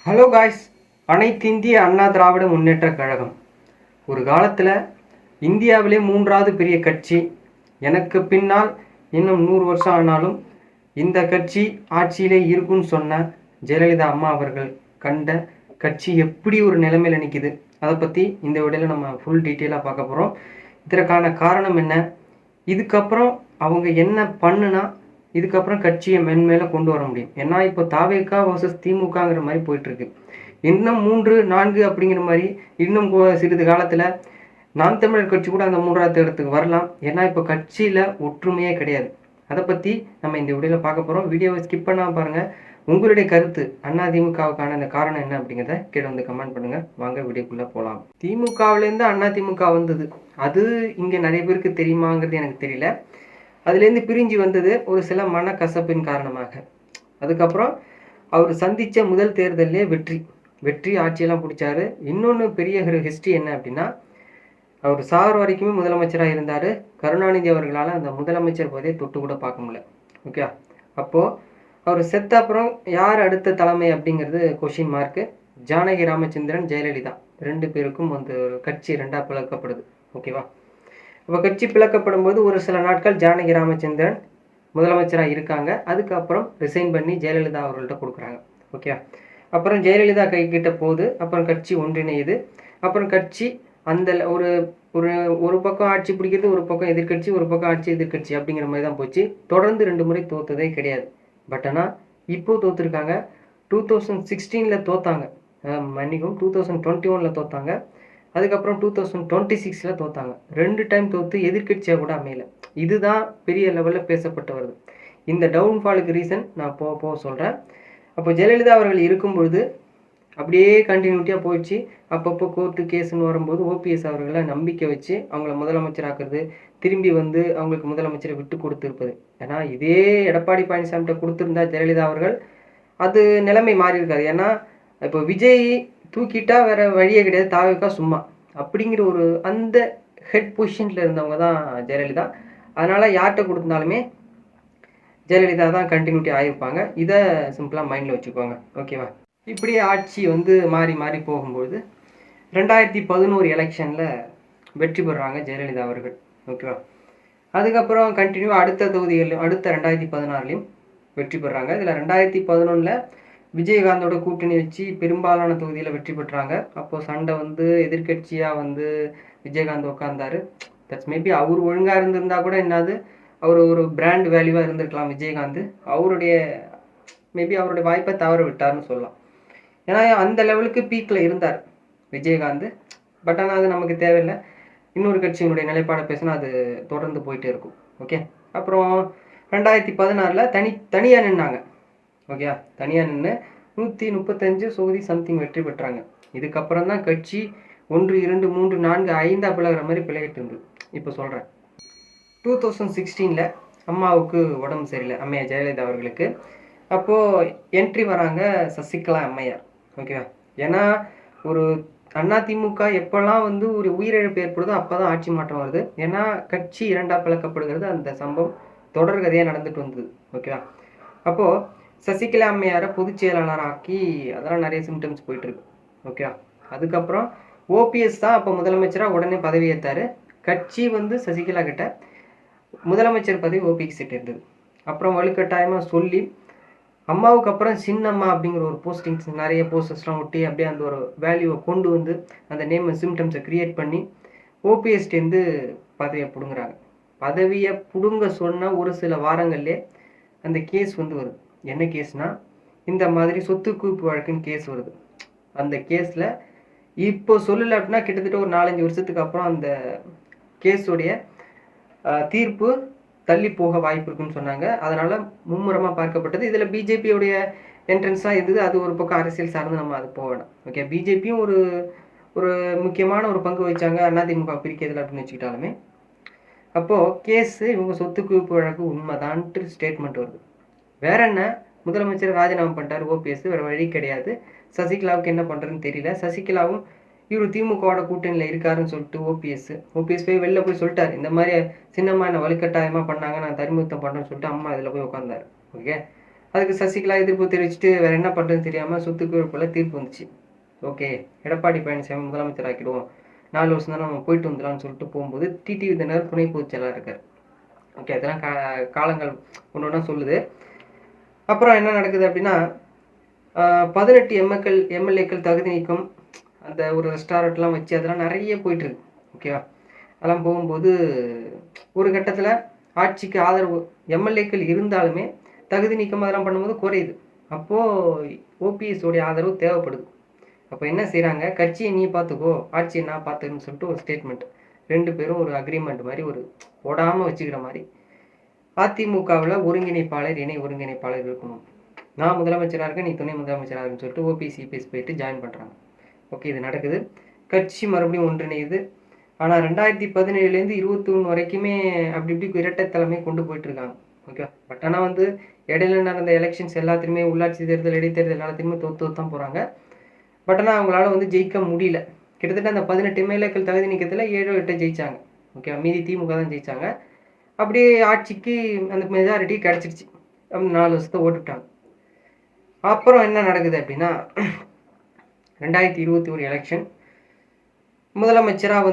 Hello guys, அனைத்திந்திய அண்ணா திராவிட முன்னேற்ற கழகம் ஒரு காலத்தில் இந்தியாவிலே மூன்றாவது பெரிய கட்சி. எனக்கு பின்னால் இன்னும் 100 வருஷம் ஆனாலும் இந்த கட்சி ஆட்சியிலே இருக்குன்னு சொன்ன ஜெயலலிதா அம்மா அவர்கள் கண்ட கட்சி எப்படி ஒரு நிலைமையில் நிற்கிது, அதை பற்றி இந்த வீடியோவில் நம்ம ஃபுல் டீட்டெயிலாக பார்க்க போகிறோம். இதற்கான காரணம் என்ன, இதுக்கப்புறம் அவங்க என்ன பண்ணுனா இதுக்கப்புறம் கட்சியை மென்மேலே கொண்டு வர முடியும். ஏன்னா இப்போ தாவேகா வர்சஸ் திமுகங்கிற மாதிரி போயிட்டுருக்கு. இன்னும் 3, 4 அப்படிங்கிற மாதிரி இன்னும் சிறிது காலத்தில் நாம் தமிழர் கட்சி கூட அந்த 3ஆவது இடத்துக்கு வரலாம். ஏன்னா இப்போ கட்சியில் ஒற்றுமையே கிடையாது. அதை பற்றி நம்ம இந்த வீடியோவில் பார்க்க போகிறோம். வீடியோவை ஸ்கிப் பண்ணாமல் பாருங்கள். உங்களுடைய கருத்து அதிமுகவுக்கான இந்த காரணம் என்ன அப்படிங்கிறத கீழே வந்து கமெண்ட் பண்ணுங்கள். வாங்க வீடியோக்குள்ளே போகலாம். திமுகவிலேருந்து அதிமுக வந்தது, அது இங்கே நிறைய பேருக்கு தெரியுமாங்கிறது எனக்கு தெரியல. அதுலேருந்து பிரிஞ்சு வந்தது ஒரு சில மனக்கசப்பின் காரணமாக. அதுக்கப்புறம் அவர் சந்தித்த முதல் தேர்தலே வெற்றி ஆட்சியெல்லாம் பிடிச்சாரு. இன்னொன்று பெரிய ஹிஸ்ட்ரி என்ன அப்படின்னா, அவர் சாகிற வரைக்குமே முதலமைச்சராக இருந்தார். கருணாநிதி அவர்களால் அந்த முதலமைச்சர் பதவியை தொட்டு கூட பார்க்க முடியல. ஓகே, அப்போது அவர் செத்த அப்புறம் யார் அடுத்த தலைமை அப்படிங்கிறது கொஷின் மார்க்கு. ஜானகி ராமச்சந்திரன், ஜெயலலிதா 2 பேருக்கும் வந்து கட்சி 2ஆக பிளக்கப்படுது. ஓகேவா, இப்போ கட்சி பிளக்கப்படும் போது ஒரு சில நாட்கள் ஜானகி ராமச்சந்திரன் முதலமைச்சராக இருக்காங்க. அதுக்கப்புறம் ரிசைன் பண்ணி ஜெயலலிதா அவர்கள்ட்ட கொடுக்குறாங்க. ஓகே, அப்புறம் ஜெயலலிதா கைக்கிட்ட போகுது. அப்புறம் கட்சி ஒன்றிணையுது. அப்புறம் கட்சி அந்த ஒரு ஒரு ஒரு பக்கம் ஆட்சி பிடிக்கிறது, ஒரு பக்கம் எதிர்கட்சி, ஒரு பக்கம் ஆட்சி எதிர்கட்சி அப்படிங்கிற மாதிரி தான் போச்சு. தொடர்ந்து 2 முறை தோத்ததே கிடையாது. பட் ஆனால் இப்போ தோத்துருக்காங்க. 2016 தோத்தாங்க, மன்னிக்கும் 2021 தோத்தாங்க. அதுக்கப்புறம் 2026 தோத்தாங்க. 2 டைம் தோத்து எதிர்கட்சியாக கூட அமையல. இதுதான் பெரிய லெவலில் பேசப்பட்டு வருது. இந்த டவுன்ஃபாலுக்கு ரீசன் நான் போக சொல்கிறேன். அப்போ ஜெயலலிதா அவர்கள் இருக்கும்பொழுது அப்படியே கண்டினியூட்டியாக போயிடுச்சு. அப்பப்போ கோர்ட்டு கேஸுன்னு வரும்போது ஓபிஎஸ் அவர்களை நம்பிக்கை வச்சு அவங்கள முதலமைச்சராக்குறது, திரும்பி வந்து அவங்களுக்கு முதலமைச்சரை விட்டு கொடுத்துருப்பது. ஏன்னா இதே எடப்பாடி பழனிசாமிகிட்ட கொடுத்துருந்தா ஜெயலலிதா அவர்கள் அது நிலைமை மாறி இருக்காது. ஏன்னா இப்போ விஜய் தூக்கிட்டா வேற வழியே கிடையாது, தாவேக்கா சும்மா அப்படிங்கிற ஒரு அந்த ஹெட் பொசிஷனில் இருந்தவங்க தான் ஜெயலலிதா. அதனால் யார்கிட்ட கொடுத்தாலுமே ஜெயலலிதா தான் கண்டினியூட்டி ஆகிருப்பாங்க. இதை சிம்பிளாக மைண்டில் வச்சுக்கோங்க. ஓகேவா, இப்படியே ஆட்சி வந்து மாறி மாறி போகும்போது 2011 எலெக்ஷனில் வெற்றி பெறுறாங்க ஜெயலலிதா அவர்கள். ஓகேவா, அதுக்கப்புறம் கண்டினியூ அடுத்த தொகுதிகளிலும் அடுத்த 2016 வெற்றி பெறாங்க. இதில் 2011 விஜயகாந்தோட கூட்டணி வச்சு பெரும்பாலான தொகுதியில் வெற்றி பெற்றாங்க. அப்போது சண்டை வந்து எதிர்கட்சியாக வந்து விஜயகாந்த் உட்கார்ந்தாரு. தட்ஸ் மேபி அவர் ஒழுங்காக இருந்திருந்தா கூட என்னது அவர் ஒரு பிராண்ட் வேல்யூவாக இருந்திருக்கலாம் விஜயகாந்த். மேபி அவருடைய வாய்ப்பை தவற விட்டார்னு சொல்லலாம். ஏன்னா அந்த லெவலுக்கு பீக்கில் இருந்தார் விஜயகாந்த். பட் ஆனால் அது நமக்கு தேவையில்லை. இன்னொரு கட்சியினுடைய நிலைப்பாடை பேசினா அது தொடர்ந்து போயிட்டே இருக்கும். ஓகே, அப்புறம் 2016 தனியாக நின்னாங்க. ஓகே, தனியாக நின்று 135 தொகுதி சம்திங் வெற்றி பெற்றாங்க. இதுக்கப்புறம் தான் கட்சி 1, 2, 3, 4, 5 பிளகிற மாதிரி பிளகிட்டு இருந்தது. இப்போ சொல்கிறேன், 2016 அம்மாவுக்கு உடம்பு சரியில்லை, அம்மையார் ஜெயலலிதா அவர்களுக்கு. அப்போது என்ட்ரி வராங்க சசிகலா அம்மையார். ஓகேவா, ஏன்னா ஒரு அதிமுக எப்போல்லாம் வந்து ஒரு உயிரிழப்பு ஏற்படுதோ அப்போ தான் ஆட்சி மாற்றம் வருது. ஏன்னா கட்சி 2ஆக பிளக்கப்படுகிறது. அந்த சம்பவம் தொடர்கதையாக நடந்துட்டு வந்தது. ஓகேவா, அப்போது சசிகலா அம்மையாரை பொதுச் செயலாளர் ஆக்கி அதெல்லாம் நிறைய சிம்டம்ஸ் போயிட்டுருக்கு. ஓகேவா, அதுக்கப்புறம் ஓபிஎஸ் தான் அப்போ முதலமைச்சராக உடனே பதவி ஏற்றார். கட்சி வந்து சசிகலா கிட்ட முதலமைச்சர் பதவி ஓபிஎஸ் கிட்ட இருந்தது. அப்புறம் வலுக்கட்டாயமாக சொல்லி அம்மாவுக்கு அப்புறம் சின்னம்மா அப்படிங்கிற ஒரு போஸ்டிங்ஸ் நிறைய போஸ்டர்ஸ்லாம் ஒட்டி அப்படியே அந்த ஒரு வேல்யூவை கொண்டு வந்து அந்த நேம் சிம்டம்ஸை க்ரியேட் பண்ணி ஓபிஎஸ்டேருந்து பதவியை பிடுங்குறாங்க. பதவியை பிடுங்க சொன்ன ஒரு சில வாரங்கள்லேயே அந்த கேஸ் வந்து வருது. என்ன கேஸ்னால், இந்த மாதிரி சொத்து குவிப்பு வழக்குன்னு கேஸ் வருது. அந்த கேஸில் இப்போ சொல்லலை அப்படின்னா கிட்டத்தட்ட ஒரு 4-5 வருஷத்துக்கு அப்புறம் அந்த கேஸுடைய தீர்ப்பு தள்ளி போக வாய்ப்பு இருக்குன்னு சொன்னாங்க. அதனால் மும்முரமாக பார்க்கப்பட்டது. இதில் பிஜேபியோடைய என்ட்ரன்ஸாக இருந்தது. அது ஒரு பக்கம் அரசியல் சார்ந்து நம்ம அது போக வேணாம். ஓகே, பிஜேபியும் ஒரு முக்கியமான ஒரு பங்கு வச்சாங்க அதிமுக பிரிக்கிறதுல அப்படின்னு வச்சுக்கிட்டாலுமே. அப்போது கேஸு இவங்க சொத்து குவிப்பு வழக்கு உண்மைதான்ட்டு ஸ்டேட்மெண்ட் வருது. வேற என்ன, முதலமைச்சர் ராஜினாமா பண்ணிட்டார் ஓபிஎஸ், வேறு வழி கிடையாது. சசிகலாவுக்கு என்ன பண்ணுறதுன்னு தெரியல. சசிகலாவும் இவர் திமுகவோட கூட்டணியில் இருக்காருன்னு சொல்லிட்டு ஓபிஎஸ் போய் வெளில போய் சொல்லிட்டார், இந்த மாதிரி சின்னம்மா என்ன வலுக்கட்டாயமாக பண்ணாங்க, நான் தரிமுத்தம் பண்ணுறேன்னு சொல்லிட்டு அம்மா இதில் போய் உட்காந்தாரு. ஓகே, அதுக்கு சசிகலா எதிர்ப்பு தெரிவிச்சுட்டு வேற என்ன பண்ணுறதுன்னு தெரியாமல் சொத்துக்குழுப்பில் தீர்ப்பு வந்துச்சு. ஓகே, எடப்பாடி பழனிசாமி முதலமைச்சர் ஆக்கிடுவோம், 4 வருஷம் தான் நம்ம போயிட்டு வந்துடலாம்னு சொல்லிட்டு போகும்போது டிடிவி தினகரன் துணை பொதுச் செயலாளர் இருக்கார். ஓகே, அதெல்லாம் காலங்கள் ஒன்று ஒன்றா சொல்லுது. அப்புறம் என்ன நடக்குது அப்படின்னா 18 எம்எல்ஏக்கள் தகுதி நீக்கம், அந்த ஒரு ரெஸ்டாரண்ட்லாம் வச்சு அதெல்லாம் நிறைய போயிட்டுருக்கு. ஓகேவா, அதெல்லாம் போகும்போது ஒரு கட்டத்தில் ஆட்சிக்கு ஆதரவு எம்எல்ஏக்கள் இருந்தாலுமே தகுதி நீக்கம் அதெல்லாம் பண்ணும்போது குறையுது. அப்போது ஓபிஎஸோடைய ஆதரவு தேவைப்படுது. அப்போ என்ன செய்கிறாங்க, கட்சியை நீ பார்த்துக்கோ, ஆட்சியை நான் பார்த்துக்கன்னு சொல்லிட்டு ஒரு ஸ்டேட்மெண்ட், 2 பேரும் ஒரு அக்ரிமெண்ட் மாதிரி ஒரு போடாமல் வச்சுக்கிற மாதிரி. அதிமுகவில் ஒருங்கிணைப்பாளர் இணை ஒருங்கிணைப்பாளர் இருக்கணும், நான் முதலமைச்சராக இருக்கேன், நீ துணை முதலமைச்சராக இருக்குன்னு சொல்லிட்டு ஓபிஎஸ் இபிஎஸ் போயிட்டு ஜாயின் பண்ணுறாங்க. ஓகே, இது நடக்குது. கட்சி மறுபடியும் ஒன்றிணையுது. ஆனால் 2017 21 வரைக்குமே அப்படி இப்படி இரட்டை தலைமை கொண்டு போயிட்டு இருக்காங்க. ஓகே, பட் ஆனால் இடையில நடந்த எலெக்ஷன்ஸ் எல்லாத்தையுமே, உள்ளாட்சி தேர்தல், இடைத்தேர்தல் எல்லாத்தையுமே தோத்து தான் போகிறாங்க. பட் ஆனால் அவங்களால ஜெயிக்க முடியல. கிட்டத்தட்ட அந்த 18 எம்எல்ஏக்கள் தகுதி நீக்கத்தில் 7 8 ஜெயிச்சாங்க. ஓகே, மீதி திமுக தான் ஜெயிச்சாங்க. அப்படியே ஆட்சிக்கு அந்த மெஜாரிட்டி கிடச்சிருச்சு. 4 வருஷத்தை ஓட்டுட்டாங்க. அப்புறம் என்ன நடக்குது அப்படின்னா 2021 எலெக்ஷன், முதலமைச்சராக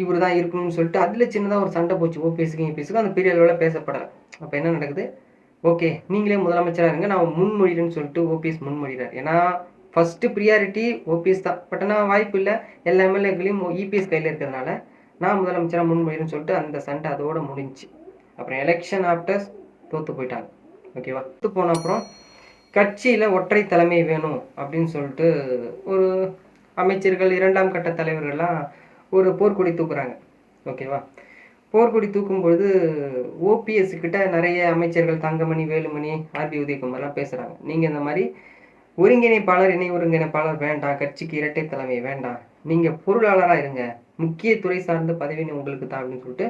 இவர் தான் இருக்கணும்னு சொல்லிட்டு அதில் சின்னதாக ஒரு சண்டை போச்சு ஓபிஎஸ்க்கும் இபிஎஸ்க்கும். அந்த பெரிய அளவில் பேசப்படலை. அப்போ என்ன நடக்குது, ஓகே நீங்களே முதலமைச்சராக இருங்க, நான் முன்மொழிகிறேன்னு சொல்லிட்டு ஓபிஎஸ் முன்மொழிகிறார். ஏன்னா ஃபஸ்ட்டு ப்ரியாரிட்டி ஓபிஎஸ் தான். பட் ஆனால் வாய்ப்பு இல்லை, எல்லா எம்எல்ஏக்களையும் இபிஎஸ் கையில் இருக்கிறதுனால நான் முதலமைச்சராக முன்மொழிகிறேன்னு சொல்லிட்டு அந்த சண்டை அதோடு முடிஞ்சிச்சு. அப்புறம் எலெக்ஷன் ஆஃப்டர் தோற்று போயிட்டாங்க. ஓகேவா, தோற்று போன அப்புறம் கட்சியில் ஒற்றை தலைமை வேணும் அப்படின்னு சொல்லிட்டு ஒரு அமைச்சர்கள், 2ஆம் கட்ட தலைவர்கள்லாம் ஒரு போர்க்கொடி தூக்குறாங்க. ஓகேவா, போர்க்கொடி தூக்கும்பொழுது ஓபிஎஸ் கிட்ட நிறைய அமைச்சர்கள் தங்கமணி, வேலுமணி, ஆர்பி உதயகுமார்லாம் பேசுகிறாங்க. நீங்கள் இந்த மாதிரி ஒருங்கிணைப்பாளர் இணை ஒருங்கிணைப்பாளர் வேண்டாம், கட்சிக்கு இரட்டை தலைமை வேண்டாம், நீங்கள் பொருளாளராக இருங்க, முக்கிய துறை சார்ந்த பதவி உங்களுக்கு தான் அப்படின்னு சொல்லிட்டு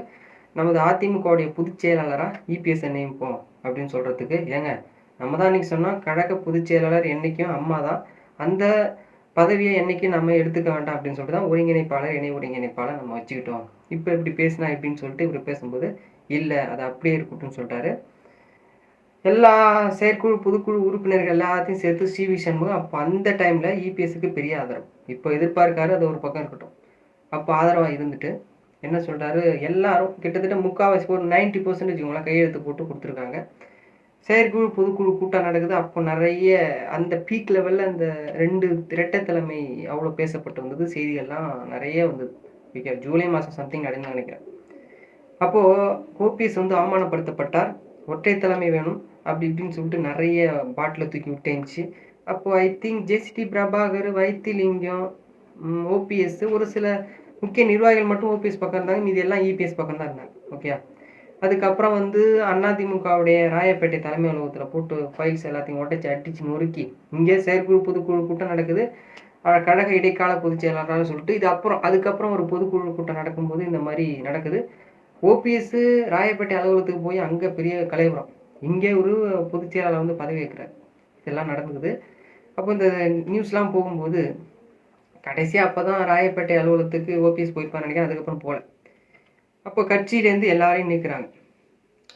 நமது அதிமுகவுடைய பொதுச் செயலாளராக இபிஎஸ் நியமிப்போம் அப்படின்னு சொல்கிறதுக்கு, ஏங்க நம்ம தான் இன்றைக்கி சொன்னோம் கழக பொதுச் செயலாளர் என்றைக்கும் அம்மா தான், அந்த பதவியை என்றைக்கும் நம்ம எடுத்துக்க வேண்டாம் அப்படின்னு சொல்லிட்டு தான் ஒருங்கிணைப்பாளர் இணை ஒருங்கிணைப்பாளர் நம்ம வச்சுக்கிட்டோம். இப்போ இப்படி பேசினா எப்படின்னு சொல்லிட்டு இவர் பேசும்போது, இல்லை அது அப்படியே இருக்கட்டும்னு சொல்லிட்டாரு. எல்லா செயற்குழு பொதுக்குழு உறுப்பினர்கள் எல்லாத்தையும் சேர்த்து சிவி சண்முகம் அப்போ அந்த டைமில் இபிஎஸ்க்கு பெரிய ஆதரவு, இப்போ எதிர்பார்க்காரு, அது ஒரு பக்கம் இருக்கட்டும். அப்போ ஆதரவாக இருந்துட்டு என்ன சொல்கிறாரு, எல்லாரும் கிட்டத்தட்ட முக்கால்வாசி ஒரு 90% இவங்களாம் கையெழுத்து போட்டு கொடுத்துருக்காங்க. செயற்குழு பொதுக்குழு கூட்டம் நடக்குது. அப்போ நிறைய அந்த பீக் லெவலில் அந்த 2 இரட்டை தலைமை அவ்வளோ பேசப்பட்டு வந்தது, செய்திகள்லாம் நிறைய வந்தது. ஓகே, ஜூலை மாதம் சம்திங் நடந்து நினைக்கிறேன். அப்போது ஓபிஎஸ் அவமானப்படுத்தப்பட்டார், ஒற்றை தலைமை வேணும் அப்படி இப்படின்னு சொல்லிட்டு நிறைய பாட்டில் தூக்கி விட்டேன்ச்சு. அப்போது I think JCD Prabhakar, Vaithilingam, OPS, ஒரு சில முக்கிய நிர்வாகிகள் மட்டும் ஓபிஎஸ் பக்கம் இருந்தாங்க, மீதி எல்லாம் இபிஎஸ் பக்கம் தான் இருந்தாங்க. ஓகே, அதுக்கப்புறம் அதிமுகவுடைய ராயப்பேட்டை தலைமை அலுவலகத்தில் போட்டு ஃபைல்ஸ் எல்லாத்தையும் உடச்சி அடிச்சு நொறுக்கி இங்கே செயற்குழு பொதுக்குழு கூட்டம் நடக்குது, கழக இடைக்கால பொதுச் செயலாளர்னு சொல்லிட்டு இது அதுக்கப்புறம் ஒரு பொதுக்குழு கூட்டம் நடக்கும்போது இந்த மாதிரி நடக்குது. ஓபிஎஸ் ராயப்பேட்டை அலுவலகத்துக்கு போய் அங்கே பெரிய கலைவரம், இங்கே ஒரு பொதுச் செயலாளர் பதவி வைக்கிறார். இதெல்லாம் நடக்குது. அப்போ இந்த நியூஸ்லாம் போகும்போது கடைசியாக அப்போ தான் ராயப்பேட்டை அலுவலகத்துக்கு ஓபிஎஸ் போயிருப்பான்னு நினைக்கிறேன். அதுக்கப்புறம் போகல. அப்போ கட்சியிலேருந்து எல்லாரையும் நீக்கிறாங்க.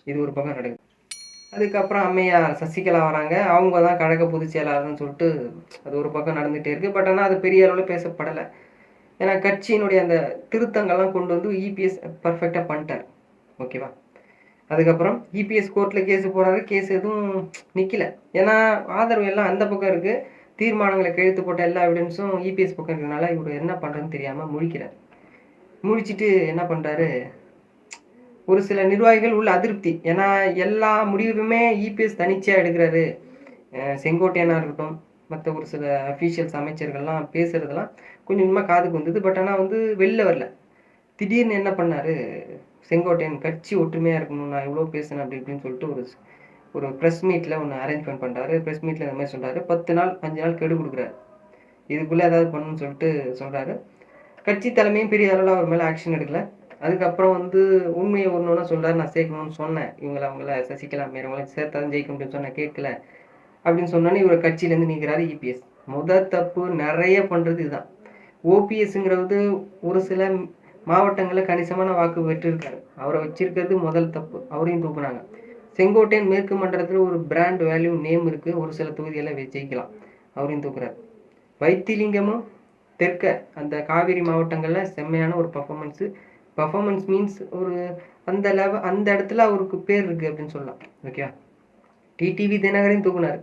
இது ஒரு பக்கம் நடக்குது. அதுக்கப்புறம் அம்மையார் சசிகலா வராங்க, அவங்க தான் கழக பொதுச் செயலாளர்னு சொல்லிட்டு அது ஒரு பக்கம் நடந்துகிட்டே இருக்குது. பட் ஆனால் அது பெரிய அளவில் பேசப்படலை. ஏன்னா கட்சியினுடைய அந்த திருத்தங்கள்லாம் கொண்டு இபிஎஸ் பர்ஃபெக்டாக பண்ணிட்டார். ஓகேவா, அதுக்கப்புறம் இபிஎஸ் கோர்ட்டில் கேஸு போகிறாரு, கேஸ் எதுவும் நிற்கல. ஏன்னா ஆதரவு எல்லாம் அந்த பக்கம் இருக்குது, தீர்மானங்களை கையெழுத்து போட்ட எல்லா எவிடன்ஸும் இபிஎஸ் பக்கம் இருக்கிறதுனால இவர் என்ன பண்ணுறதுன்னு தெரியாமல் முழிக்கிறார். முழிச்சிட்டு என்ன பண்ணுறாரு, ஒரு சில நிர்வாகிகள் உள்ள அதிருப்தி, ஏன்னா எல்லா முடிவுமே இபிஎஸ் தனிச்சையாக எடுக்கிறாரு. செங்கோட்டையனாக இருக்கட்டும், மற்ற ஒரு சில அஃபீஷியல்ஸ் அமைச்சர்கள்லாம் பேசுகிறதெல்லாம் கொஞ்சம் கொஞ்சமாக காதுக்கு வந்தது. பட் ஆனால் வெளில வரல. திடீர்னு என்ன பண்ணார் செங்கோட்டையன், கட்சி ஒற்றுமையாக இருக்கணும், நான் இவ்வளோ பேசுனேன் அப்படி இப்படின்னு சொல்லிட்டு ஒரு ப்ரெஸ் மீட்டில் ஒன்று அரேஞ்ச்மெண்ட் பண்ணுறாரு. ப்ரெஸ் மீட்டில் இந்த மாதிரி சொல்கிறாரு, 10 நாள் 5 நாள் கெடு கொடுக்குறாரு, இதுக்குள்ளே ஏதாவது பண்ணணும்னு சொல்லிட்டு சொல்கிறாரு. கட்சி தலைமையும் பெரிய அளவில் அவர் மேலே ஆக்ஷன் எடுக்கலை. அதுக்கப்புறம் உண்மையை ஒன்று சொல்கிறாரு, நான் சேர்க்கணும்னு சொன்னேன், அவங்கள சசிகலா மேரவங்களை சேர்த்தாலும் ஜெயிக்க முடியும்னு சொன்னேன், கேட்கல அப்படின்னு சொன்னோன்னே இவர் கட்சியிலேருந்து நீக்கிறாரு இபிஎஸ். தப்பு நிறைய பண்ணுறது இதுதான். ஓபிஎஸ்ங்கிறது ஒரு சில மாவட்டங்களில் கணிசமான வாக்கு பெற்றிருக்காரு, அவரை வச்சிருக்கிறது முதல் தப்பு, அவரையும் தூக்குனாங்க. செங்கோட்டையன் மேற்கு மண்டலத்தில் ஒரு பிராண்ட் வேல்யூ நேம் இருக்குது, ஒரு சில தொகுதியெல்லாம் ஜெயிக்கலாம், அவரையும் தூக்குறாரு. வைத்திலிங்கமும் தெற்க அந்த காவிரி மாவட்டங்களில் செம்மையான ஒரு பர்ஃபார்மன்ஸ் மீன்ஸ் ஒரு அந்த இடத்துல அவருக்கு பேர் இருக்குது அப்படின்னு சொல்லலாம். ஓகேவா. டிடிவி தினகரன் தூக்குனார்.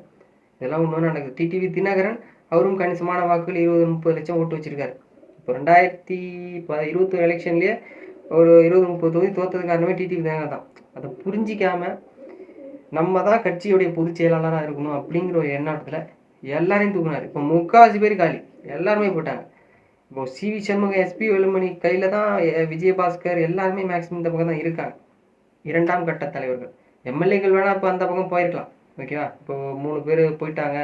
இதெல்லாம் ஒன்று நடக்குது. டிடிவி தினகரன் அவரும் கணிசமான வாக்குகள் 20-30 லட்சம் ஓட்டு வச்சிருக்காரு. இப்போ 2021 எலெக்ஷன்லேயே ஒரு 20-30 தொகுதி தோற்றது காரணமே டிடிவி தினகரன் தான். அதை புரிஞ்சிக்காம நம்ம தான் கட்சியுடைய பொதுச் செயலாளராக இருக்கணும் அப்படிங்கிற ஒரு எண்ணத்தில் எல்லாரையும் தூக்குனார். இப்போ 3/4 பேர் காலி, எல்லாருமே போட்டாங்க. இப்போ சிவி சண்முகம், எஸ்பி வேலுமணி கையில் தான் விஜயபாஸ்கர் எல்லாருமே மேக்ஸிமம் இந்த பக்கம் தான் இருக்காங்க. 2ஆம் கட்ட தலைவர்கள். எம்எல்ஏக்கள் வேணால் இப்போ அந்த பக்கம் போயிருக்கலாம். ஓகேவா. இப்போ 3 பேர் போயிட்டாங்க,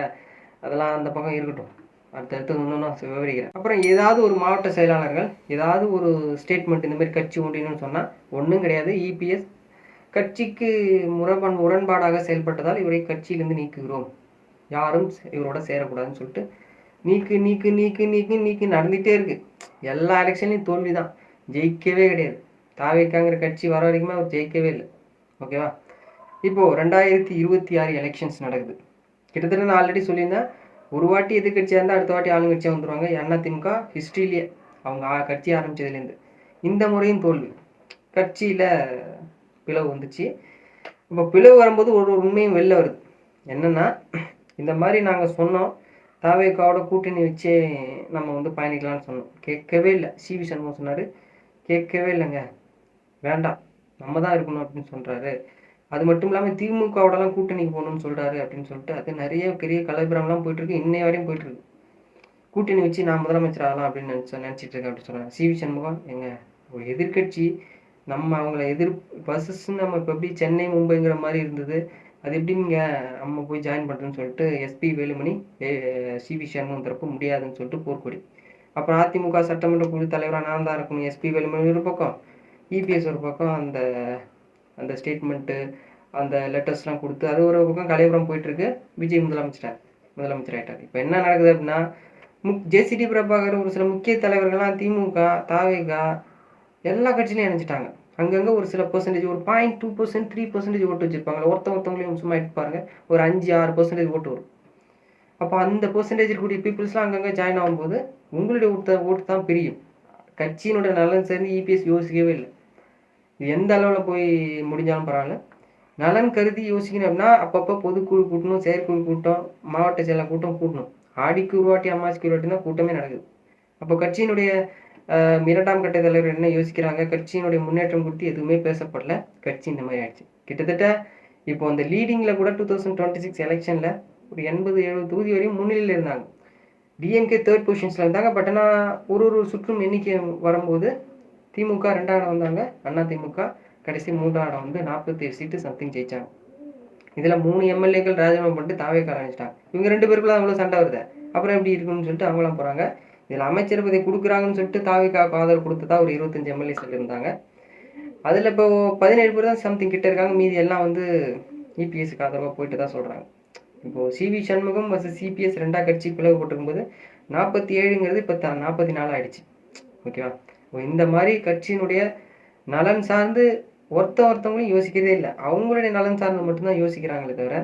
அதெல்லாம் அந்த பக்கம் இருக்கட்டும், அடுத்தடுத்து இன்னும் விவரிக்கிறேன். அப்புறம் ஏதாவது ஒரு மாவட்ட செயலாளர்கள் ஏதாவது ஒரு ஸ்டேட்மெண்ட் இந்த மாதிரி கட்சி ஒன்றினு சொன்னால் ஒன்றும் கிடையாது. இபிஎஸ் கட்சிக்கு முரண்பாடாக செயல்பட்டதால் இவரை கட்சியிலிருந்து நீக்குகிறோம், யாரும் இவரோட சேரக்கூடாதுன்னு சொல்லிட்டு நீக்கு நீக்கு நீக்கு நீக்கு நீக்கு நடந்துகிட்டே இருக்கு. எல்லா எலெக்ஷன்லையும் தோல்வி தான், ஜெயிக்கவே கிடையாது. தாவேக்காங்கிற கட்சி வர வரைக்குமே அவர் ஜெயிக்கவே இல்லை. ஓகேவா. இப்போது 2026 எலெக்ஷன்ஸ் நடக்குது. கிட்டத்தட்ட நான் ஆல்ரெடி சொல்லியிருந்தேன், ஒரு வாட்டி எதிர்கட்சியாக இருந்தால் அடுத்த வாட்டி ஆளுங்கட்சியாக வந்துடுவாங்க. அதிமுக ஹிஸ்ட்ரியிலேயே அவங்க கட்சி ஆரம்பித்ததுலேருந்து இந்த முறையும் தோல்வி. கட்சியில் பிளவு வந்துச்சு. இப்போ பிளவு வரும்போது ஒரு உண்மையும் வெளில வருது. என்னென்னா, இந்த மாதிரி நாங்கள் சொன்னோம், தாவேக்காவோட கூட்டணி வச்சே நம்ம பயணிக்கலாம்னு சொன்னோம். கேட்கவே இல்லை. சிவி சண்முகம் சொன்னார், கேட்கவே இல்லைங்க, வேண்டாம், நம்ம தான் இருக்கணும் அப்படின்னு சொல்கிறாரு. அது மட்டும் இல்லாமல் திமுகவோடலாம் கூட்டணிக்கு போகணும்னு சொல்கிறாரு அப்படின்னு சொல்லிட்டு அது நிறைய பெரிய கலபிரம்லாம் போயிட்டுருக்கு, இன்னைய வரையும் போயிட்டுருக்கு. கூட்டணி வச்சு நான் முதலமைச்சர் ஆகலாம் அப்படின்னு நினச்சிட்டு இருக்கேன் அப்படின்னு சொன்னாங்க. சிவி சண்முகம் ஒரு எதிர்கட்சி, நம்ம அவங்கள பஸ்ஸஸ்ன்னு நம்ம இப்போ எப்படி சென்னை மும்பைங்கிற மாதிரி இருந்தது, அது எப்படி நம்ம போய் ஜாயின் பண்ணுறதுன்னு சொல்லிட்டு எஸ்பி வேலுமணி சிவி சண்முகம் தரப்பு முடியாதுன்னு சொல்லிட்டு போர்க்கொடி. அப்புறம் அதிமுக சட்டமன்ற குழு தலைவராக நான் தான் இருக்கணும், எஸ்பி வேலுமணி ஒரு பக்கம், இபிஎஸ் ஒரு பக்கம், அந்த ஸ்டேட்மெண்ட்டு அந்த லெட்டர்ஸ்லாம் கொடுத்து அது ஒரு பக்கம் கலைபுரம் போயிட்டுருக்கு. விஜய் முதலமைச்சர் ஆகிட்டார். இப்போ என்ன நடக்குது அப்படின்னா, ஜேசிடி பிரபாகர் ஒரு சில முக்கிய தலைவர்கள்லாம் திமுக தாவேகா எல்லா கட்சியிலையும் இணைஞ்சிட்டாங்க. அங்கங்கே ஒரு சில பர்சன்டேஜ், ஒரு 0.2%, 3% ஓட்டு வச்சுருப்பாங்க. ஒருத்தவங்களையும் சும்மா எடுத்து பாருங்க, ஒரு 5-6% ஓட்டு வரும். அப்போ அந்த பர்சன்டேஜ் கூடிய பீப்புள்ஸ்லாம் அங்கங்கே ஜாயின் ஆகும்போது உங்களுடைய ஓட்டு தான் பிரியும். கட்சியினுடைய நலன் சேர்ந்து இபிஎஸ் யோசிக்கவே இல்லை. இது எந்த அளவில் போய் முடிஞ்சாலும் பரவாயில்ல, நலன் கருதி யோசிக்கணும் அப்படின்னா அப்பப்போ பொதுக்குழு கூட்டணும், செயற்குழு கூட்டம், மாவட்ட செயலர் கூட்டம் கூட்டணும். ஆடிக்கு ஒரு வாட்டி அம்மாச்சிக்கு ஒரு வாட்டினா கூட்டமே நடக்குது. அப்போ கட்சியினுடைய 2ஆம் கட்ட தலைவர் என்ன யோசிக்கிறாங்க, கட்சியினுடைய முன்னேற்றம் குறித்து எதுவுமே பேசப்படல. கட்சி இந்த மாதிரி ஆயிடுச்சு. கிட்டத்தட்ட இப்போ அந்த லீடிங்கில் கூட 2026 எலெக்ஷனில் ஒரு 80-70 தொகுதி வரையும் முன்னிலையில் இருந்தாங்க. டிஎம்கே 3rd பொசிஷன்ஸில் இருந்தாங்க. பட் ஆனால் ஒரு சுற்றும் எண்ணிக்கை வரும்போது திமுக 2ஆம் இடம் வந்தாங்க, அதிமுக கடைசி 3ஆம் இடம் 47 சீட்டு சம்திங் ஜெயிச்சாங்க. இதில் 3 எம்எல்ஏக்கள் ராஜினாமா பண்ணிட்டு தாவேக்கா ஆரம்பிச்சிட்டாங்க. இவங்க 2 பேருக்குள்ள அவ்வளோ சண்டை வருது. அப்புறம் எப்படி இருக்குன்னு சொல்லிட்டு அவங்களாம் போகிறாங்க. இதில் அமைச்சர் பதவி கொடுக்குறாங்கன்னு சொல்லிட்டு தாவேக்காவுக்கு ஆதரவு கொடுத்ததா ஒரு 25 எம்எல்ஏக்கள் இருந்தாங்க. அதில் இப்போ 17 பேர் தான் சம்திங் கிட்ட இருக்காங்க. மீதி எல்லாம் இபிஎஸ்க்கு ஆதரவாக போயிட்டு தான் சொல்கிறாங்க. இப்போது சிவி சண்முகம் வர்சஸ் சிபிஎஸ் 2ஆம் கட்சி பிளவு போட்டிருக்கும்போது 47ங்கிறது இப்போ 44 ஆயிடுச்சு. ஓகேவா. இந்த மாதிரி கட்சியினுடைய நலன் சார்ந்து ஒருத்தவங்களையும் யோசிக்கிறதே இல்லை. அவங்களுடைய நலன் சார்ந்து மட்டும்தான் யோசிக்கிறாங்களே தவிர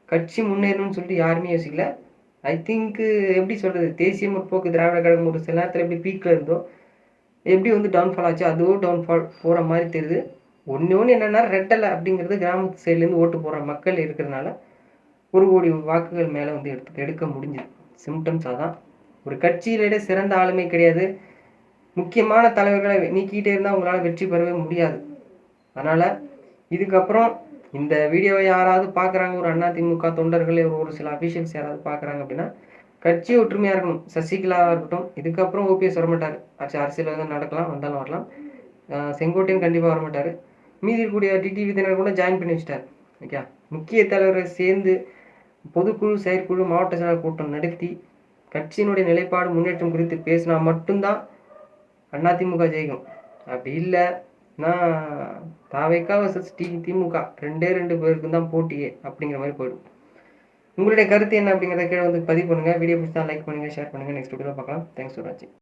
கட்சி முன்னேறணும்னு சொல்லிட்டு யாருமே யோசிக்கல. ஐ திங்க் எப்படி சொல்கிறது, தேசிய முற்போக்கு திராவிட கழகம் ஒரு சில நேரத்தில் எப்படி பீக்கில் இருந்தோ எப்படி டவுன்ஃபால் ஆச்சு, அதுவும் டவுன்ஃபால் போகிற மாதிரி தெரியுது. ஒன்று என்னென்னா, ரெட்டலை அப்படிங்கிறது கிராமத்து சைட்லேருந்து ஓட்டு போகிற மக்கள் இருக்கிறதுனால 1 கோடி வாக்குகள் மேலே எடுக்க முடிஞ்சுது. சிம்டம்ஸ் அதான். ஒரு கட்சியிலே சிறந்த ஆளுமை கிடையாது. முக்கியமான தலைவர்களை நீக்கிட்டே இருந்தால் உங்களால் வெற்றி பெறவே முடியாது. அதனால் இதுக்கப்புறம் இந்த வீடியோவை யாராவது பார்க்குறாங்க, ஒரு அதிமுக தொண்டர்கள், ஒரு சில அஃபிஷியல்ஸ் யாராவது பார்க்குறாங்க அப்படின்னா கட்சி ஒற்றுமையாக இருக்கணும். சசிகலாவாக இருக்கட்டும், இதுக்கப்புறம் ஓபிஎஸ் வரமாட்டார். அரசியல் நடக்கலாம், வந்தாலும் வரலாம். செங்கோட்டையன் கண்டிப்பாக வரமாட்டார். மீதி இருக்கக்கூடிய டிடிவி தினர் கூட ஜாயின் பண்ணி வச்சுட்டார். ஓகே. முக்கிய தலைவரை சேர்ந்து பொதுக்குழு, செயற்குழு, மாவட்ட செயலர் கூட்டம் நடத்தி கட்சியினுடைய நிலைப்பாடு முன்னேற்றம் குறித்து பேசினா மட்டும்தான் அதிமுக ஜெயிக்கும். அப்படி இல்லைன்னா தாவேக்கா வர்சஸ் திமுக 2 பேருக்கு தான் போட்டியே அப்படிங்கிற மாதிரி போயிடும். உங்களுடைய கருத்து என்ன அப்படிங்கிறத கீழே பதிவு பண்ணுங்கள். வீடியோ பிடிச்சா லைக் பண்ணுங்கள், ஷேர் பண்ணுங்கள். நெக்ஸ்ட் வீடியோவில் பார்க்கலாம். தேங்க்ஸ் ஃபார் வாட்சிங்.